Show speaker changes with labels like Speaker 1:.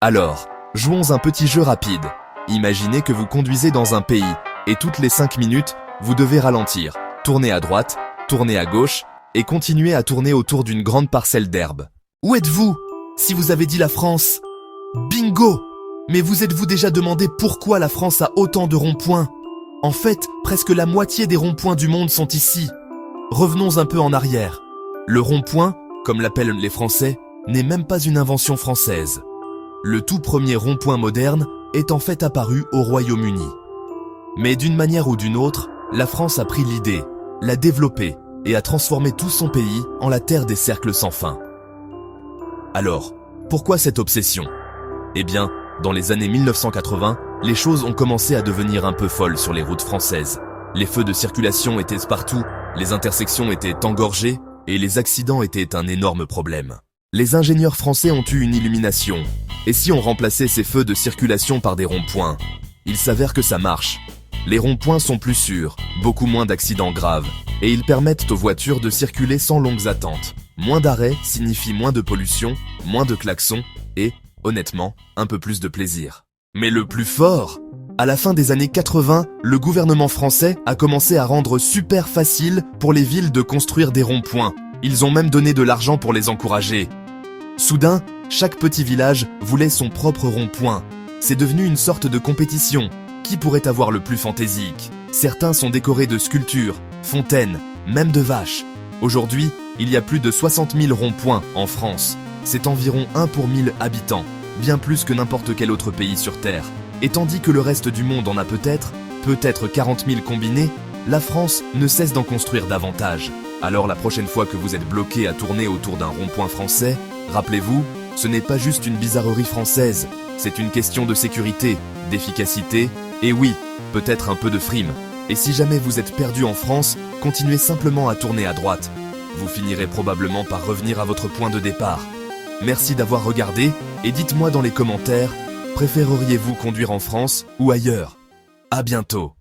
Speaker 1: Alors, jouons un petit jeu rapide. Imaginez que vous conduisez dans un pays, et toutes les 5 minutes, vous devez ralentir, tourner à droite, tourner à gauche, et continuer à tourner autour d'une grande parcelle d'herbe. Où êtes-vous si vous avez dit la France? Bingo! Mais vous êtes-vous déjà demandé pourquoi la France a autant de ronds-points? En fait, presque la moitié des ronds-points du monde sont ici. Revenons un peu en arrière. Le rond-point, comme l'appellent les Français, n'est même pas une invention française. Le tout premier rond-point moderne est en fait apparu au Royaume-Uni. Mais d'une manière ou d'une autre, la France a pris l'idée, l'a développée et a transformé tout son pays en la terre des cercles sans fin. Alors, pourquoi cette obsession? Eh bien, dans les années 1980, les choses ont commencé à devenir un peu folles sur les routes françaises. Les feux de circulation étaient partout, les intersections étaient engorgées et les accidents étaient un énorme problème. Les ingénieurs français ont eu une illumination. Et si on remplaçait ces feux de circulation par des ronds-points? Il s'avère que ça marche. Les ronds-points sont plus sûrs, beaucoup moins d'accidents graves, et ils permettent aux voitures de circuler sans longues attentes. Moins d'arrêts signifie moins de pollution, moins de klaxons et, honnêtement, un peu plus de plaisir. Mais le plus fort, à la fin des années 80, le gouvernement français a commencé à rendre super facile pour les villes de construire des ronds-points. Ils ont même donné de l'argent pour les encourager. Soudain, chaque petit village voulait son propre rond-point. C'est devenu une sorte de compétition. Qui pourrait avoir le plus fantaisique? Certains sont décorés de sculptures, fontaines, même de vaches. Aujourd'hui, il y a plus de 60 000 ronds-points en France. C'est environ 1 pour 1000 habitants, bien plus que n'importe quel autre pays sur Terre. Et tandis que le reste du monde en a peut-être 40 000 combinés, la France ne cesse d'en construire davantage. Alors la prochaine fois que vous êtes bloqué à tourner autour d'un rond-point français, rappelez-vous, ce n'est pas juste une bizarrerie française, c'est une question de sécurité, d'efficacité, et oui, peut-être un peu de frime. Et si jamais vous êtes perdu en France, continuez simplement à tourner à droite. Vous finirez probablement par revenir à votre point de départ. Merci d'avoir regardé, et dites-moi dans les commentaires, préféreriez-vous conduire en France ou ailleurs? À bientôt.